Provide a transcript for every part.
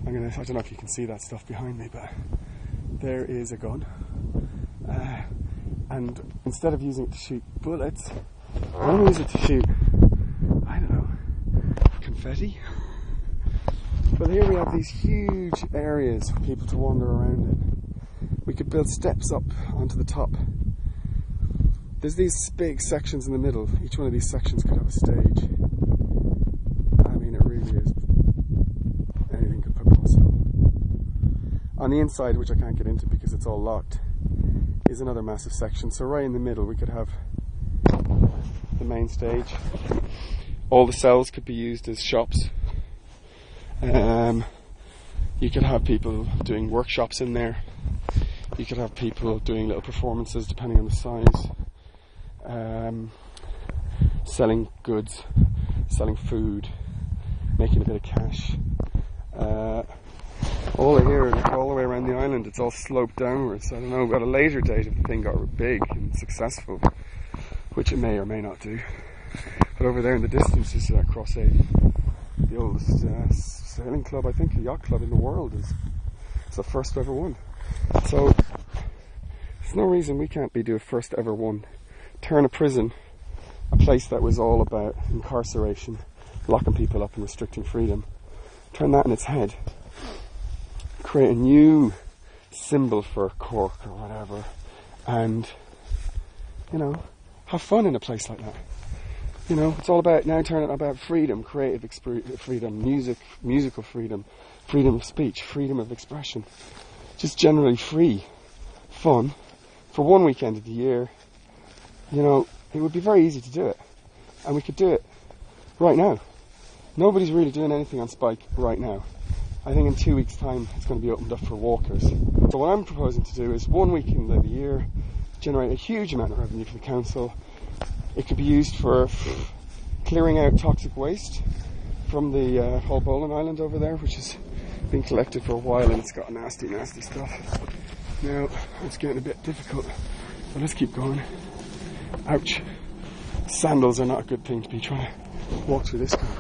I don't know if you can see that stuff behind me, but there is a gun. And instead of using it to shoot bullets, I'm going to use it to shoot, I don't know, confetti. But here we have these huge areas for people to wander around in. We could build steps up onto the top. There's these big sections in the middle. Each one of these sections could have a stage. I mean, it really is. Anything could put possible. On the inside, which I can't get into because it's all locked, is another massive section. So right in the middle we could have the main stage. All the cells could be used as shops. You could have people doing workshops in there. You could have people doing little performances depending on the size. Selling goods, selling food, making a bit of cash. All here, all the way around the island, it's all sloped downwards. I don't know, at a later date if the thing got big and successful, which it may or may not do. But over there in the distance is Cross Ave, the oldest sailing club, I think, a yacht club in the world. It's the first ever one. So there's no reason we can't do a first ever one. Turn a prison, a place that was all about incarceration, locking people up and restricting freedom, turn that on its head. Create a new symbol for Cork or whatever, and, you know, have fun in a place like that. You know, it's all about, now turn it about freedom, creative freedom, musical freedom, freedom of speech, freedom of expression. Just generally free, fun, for one weekend of the year. You know, it would be very easy to do it, and we could do it right now. Nobody's really doing anything on Spike right now. I think in 2 weeks' time it's going to be opened up for walkers. So what I'm proposing to do is 1 weekend of the year, generate a huge amount of revenue for the council. It could be used for clearing out toxic waste from the whole Bowling Island over there, which has been collected for a while and it's got nasty, nasty stuff. Now it's getting a bit difficult, but let's keep going. Ouch. Sandals are not a good thing to be trying to walk through this kind of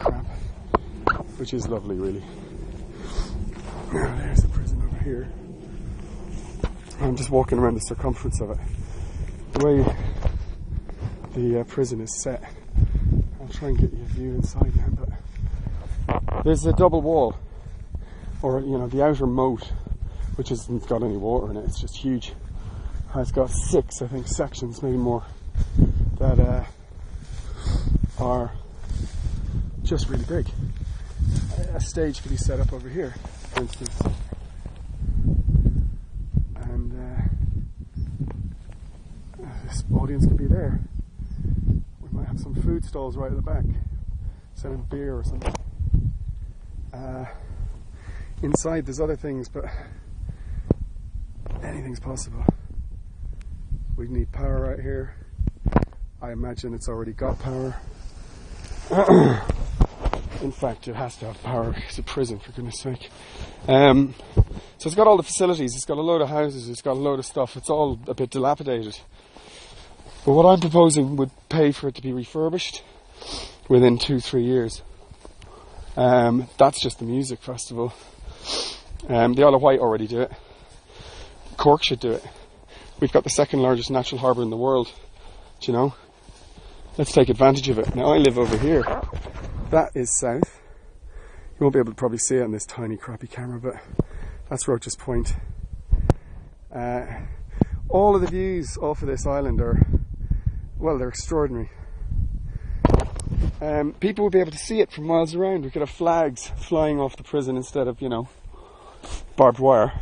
crap, which is lovely, really. Now there's the prison over here. I'm just walking around the circumference of it. The way the prison is set, I'll try and get you a view inside now, but there's a double wall, or, you know, the outer moat, which hasn't got any water in it. It's just huge. It's got 6, I think, sections, maybe more, that are just really big. A stage could be set up over here, for instance, and this audience could be there. We might have some food stalls right at the back, selling beer or something. Inside there's other things, but anything's possible. We need power right here. I imagine it's already got power. In fact, it has to have power. It's a prison, for goodness sake. So it's got all the facilities. It's got a load of houses. It's got a load of stuff. It's all a bit dilapidated. But what I'm proposing would pay for it to be refurbished within 2-3 years. That's just the music festival. The Isle of Wight already do it. Cork should do it. We've got the second largest natural harbour in the world. Do you know? Let's take advantage of it. Now I live over here. That is south. You won't be able to probably see it on this tiny crappy camera, but that's Roach's Point. All of the views off of this island are, well, they're extraordinary. People would be able to see it from miles around. We could have flags flying off the prison instead of, you know, barbed wire.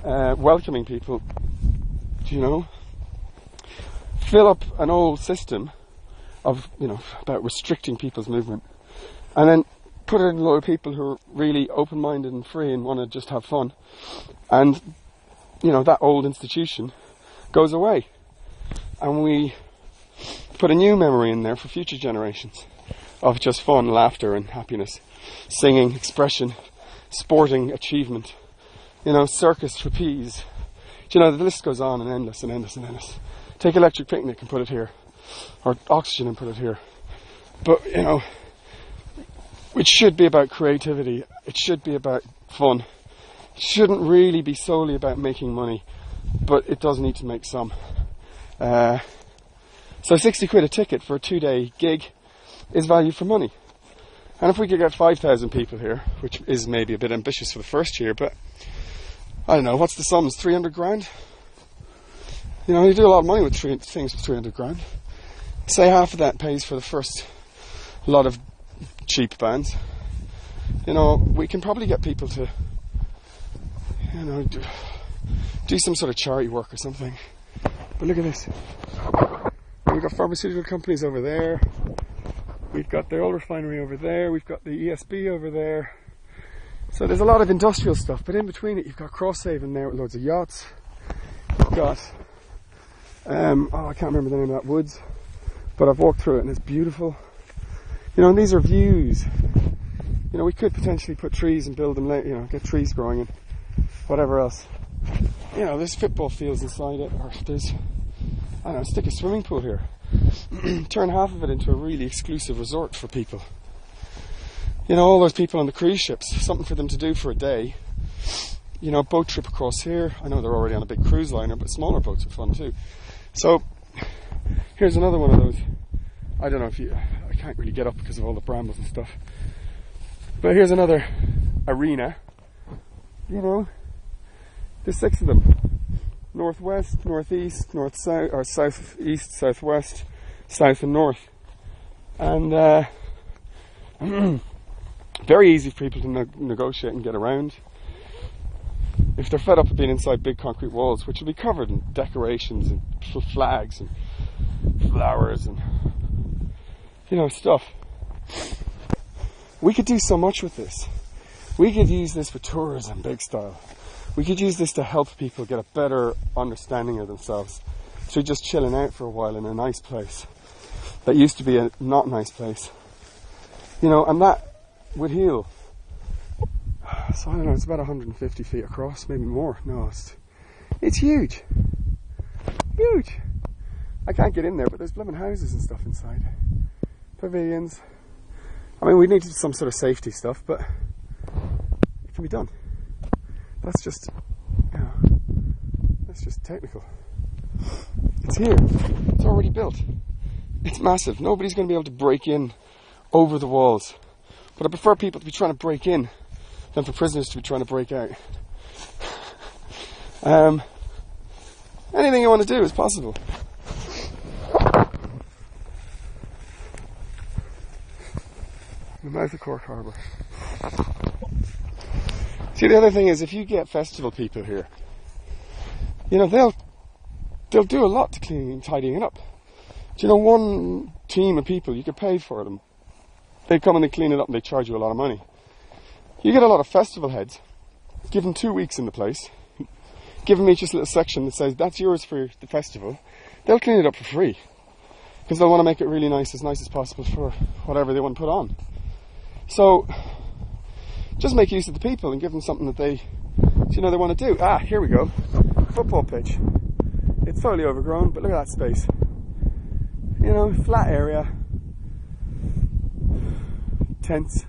Welcoming people, you know. Fill up an old system of, you know, about restricting people's movement, and then put it in a lot of people who are really open-minded and free and want to just have fun, and, you know, that old institution goes away, and we put a new memory in there for future generations of just fun, laughter and happiness, singing, expression, sporting achievement, you know, circus, trapeze. You know, the list goes on and endless and endless and endless. Take Electric Picnic and put it here, or Oxygen and put it here. But, you know, it should be about creativity. It should be about fun. It shouldn't really be solely about making money, but it does need to make some. So 60 quid a ticket for a 2-day gig is value for money. And if we could get 5,000 people here, which is maybe a bit ambitious for the first year, but I don't know, what's the sums? 300 grand? You know, you do a lot of money with things for 300 grand. Say half of that pays for the first lot of cheap bands. You know, we can probably get people to, you know, do some sort of charity work or something. But look at this. We've got pharmaceutical companies over there. We've got the oil refinery over there. We've got the ESB over there. So there's a lot of industrial stuff, but in between it, you've got Crosshaven there with loads of yachts. You've got, I can't remember the name of that woods, but I've walked through it and it's beautiful. You know, and these are views. You know, we could potentially put trees and build them, you know, get trees growing and whatever else. You know, there's football fields inside it, or there's, I don't know, stick a swimming pool here. Turn half of it into a really exclusive resort for people. You know, all those people on the cruise ships, something for them to do for a day. You know, boat trip across here. I know they're already on a big cruise liner, but smaller boats are fun too. So, here's another one of those. I don't know if you, I can't really get up because of all the brambles and stuff. But here's another arena. You know, there's 6 of them. Northwest, northeast, north-south, or south-east, southwest, south and north. And very easy for people to negotiate and get around. If they're fed up with being inside big concrete walls, which will be covered in decorations and flags and flowers and, you know, stuff. We could do so much with this. We could use this for tourism, big style. We could use this to help people get a better understanding of themselves through just chilling out for a while in a nice place that used to be a not nice place. You know, and that would heal. So I don't know, it's about 150 feet across, maybe more. No, it's huge. Huge. I can't get in there, but there's blooming houses and stuff inside. Pavilions. I mean, we need some sort of safety stuff, but it can be done. That's just, you know, that's just technical. It's here. It's already built. It's massive. Nobody's going to be able to break in over the walls. But I prefer people to be trying to break in than for prisoners to be trying to break out. Anything you want to do is possible. The mouth of Cork Harbour. See, the other thing is, if you get festival people here, you know, they'll do a lot to cleaning and tidying it up. Do you know, one team of people, you could pay for them. They come and they clean it up and they charge you a lot of money. You get a lot of festival heads, give them 2 weeks in the place, give them each just a little section that says, that's yours for the festival. They'll clean it up for free, because they'll want to make it really nice as possible for whatever they want to put on. So, just make use of the people and give them something that they, you know, they want to do. Ah, here we go. Football pitch. It's totally overgrown, but look at that space. You know, flat area. Tents.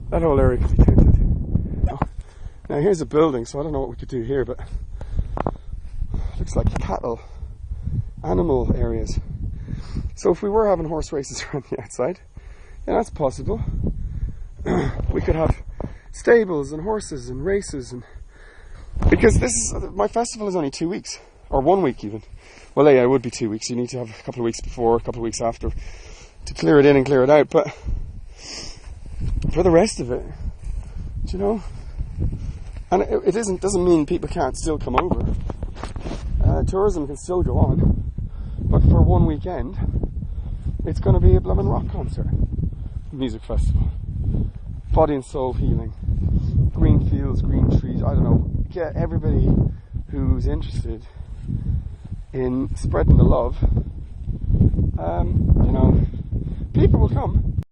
That whole area could be tented. Now here's a building, so I don't know what we could do here, but it looks like cattle, animal areas. So if we were having horse races around the outside, yeah, that's possible. We could have stables and horses and races, and because my festival is only 2 weeks, or 1 week even. Well, yeah, it would be 2 weeks. You need to have a couple of weeks before, a couple of weeks after to clear it in and clear it out. But for the rest of it, do you know? And it doesn't mean people can't still come over. Tourism can still go on, but for 1 weekend, it's going to be a blooming rock concert, music festival, body and soul healing, green fields, green trees. I don't know. Get everybody who's interested in spreading the love. You know, people will come.